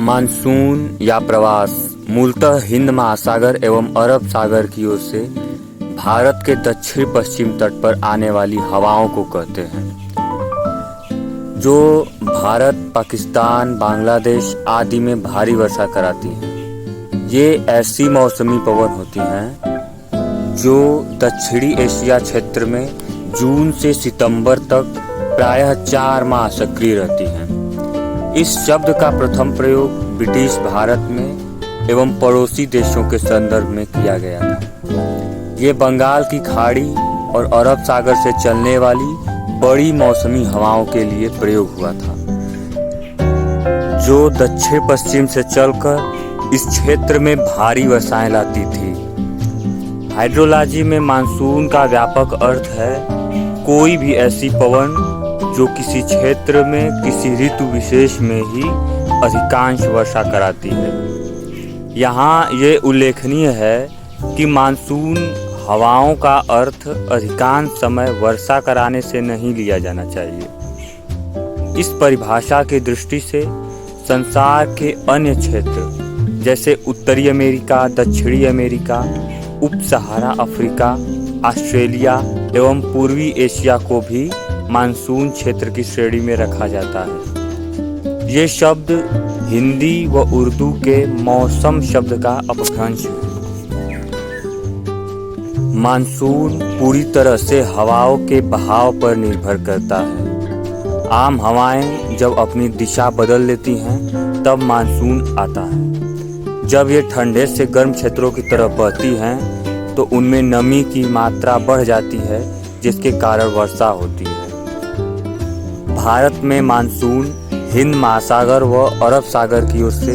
Monsoon या प्रवास मूलतः हिंद महासागर एवं अरब सागर की ओर से भारत के दक्षिण पश्चिम तट पर आने वाली हवाओं को कहते हैं, जो भारत, पाकिस्तान, बांग्लादेश आदि में भारी वर्षा कराती हैं। ये ऐसी मौसमी पवन होती हैं जो दक्षिणी एशिया क्षेत्र में जून से सितंबर तक प्रायः 4 माह सक्रिय रहती हैं। इस शब्द का प्रथम प्रयोग ब्रिटिश भारत में एवं पड़ोसी देशों के संदर्भ में किया गया था। ये बंगाल की खाड़ी और अरब सागर से चलने वाली बड़ी मौसमी हवाओं के लिए प्रयोग हुआ था, जो दक्षिण पश्चिम से चलकर इस क्षेत्र में भारी वर्षाएं लाती थी। हाइड्रोलॉजी में मानसून का व्यापक अर्थ है कोई भी ऐसी पवन जो किसी क्षेत्र में किसी ऋतु विशेष में ही अधिकांश वर्षा कराती है। यहाँ ये उल्लेखनीय है कि मानसून हवाओं का अर्थ अधिकांश समय वर्षा कराने से नहीं लिया जाना चाहिए। इस परिभाषा की दृष्टि से संसार के अन्य क्षेत्र जैसे उत्तरी अमेरिका, दक्षिणी अमेरिका, उप सहारा अफ्रीका, ऑस्ट्रेलिया एवं पूर्वी एशिया को भी मानसून क्षेत्र की श्रेणी में रखा जाता है। ये शब्द हिंदी व उर्दू के मौसम शब्द का अपभ्रंश है। मानसून पूरी तरह से हवाओं के बहाव पर निर्भर करता है। आम हवाएं जब अपनी दिशा बदल लेती हैं तब मानसून आता है। जब ये ठंडे से गर्म क्षेत्रों की तरफ बहती हैं तो उनमें नमी की मात्रा बढ़ जाती है, जिसके कारण वर्षा होती है। भारत में मानसून हिंद महासागर व अरब सागर की ओर से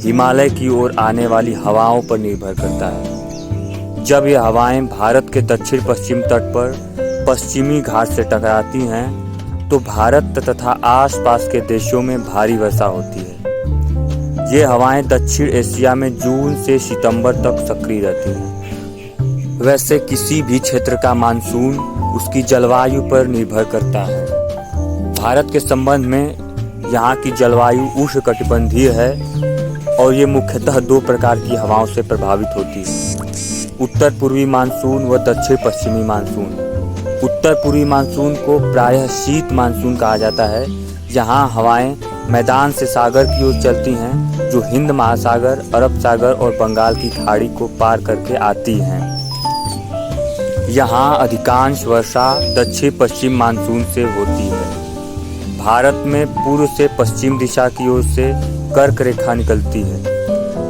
हिमालय की ओर आने वाली हवाओं पर निर्भर करता है। जब ये हवाएं भारत के दक्षिण पश्चिम तट पर पश्चिमी घाट से टकराती हैं तो भारत तथा आसपास के देशों में भारी वर्षा होती है। ये हवाएं दक्षिण एशिया में जून से सितंबर तक सक्रिय रहती हैं। वैसे किसी भी क्षेत्र का मानसून उसकी जलवायु पर निर्भर करता है। भारत के संबंध में यहाँ की जलवायु उष्णकटिबंधीय है और ये मुख्यतः 2 प्रकार की हवाओं से प्रभावित होती है, उत्तर पूर्वी मानसून व दक्षिण पश्चिमी मानसून। उत्तर पूर्वी मानसून को प्रायः शीत मानसून कहा जाता है। यहाँ हवाएं मैदान से सागर की ओर चलती हैं, जो हिंद महासागर, अरब सागर और बंगाल की खाड़ी को पार करके आती हैं। यहाँ अधिकांश वर्षा दक्षिण पश्चिम मानसून से होती है। भारत में पूर्व से पश्चिम दिशा की ओर से कर्क रेखा निकलती है।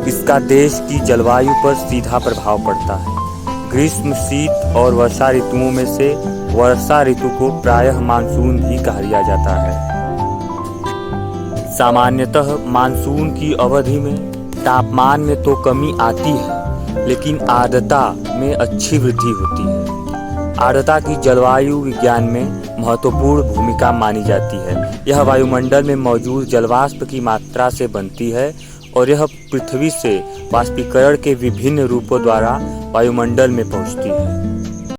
इसका देश की जलवायु पर सीधा प्रभाव पड़ता है। ग्रीष्म, शीत और वर्षा ऋतुओं में से वर्षा ऋतु को प्रायः मानसून भी कहा जाता है। सामान्यतः मानसून की अवधि में तापमान में तो कमी आती है, लेकिन आर्द्रता में अच्छी वृद्धि होती है। आर्द्रता की जलवायु विज्ञान में महत्वपूर्ण भूमिका मानी जाती है। यह वायुमंडल में मौजूद जलवाष्प की मात्रा से बनती है और यह पृथ्वी से वाष्पीकरण के विभिन्न रूपों द्वारा वायुमंडल में पहुंचती है।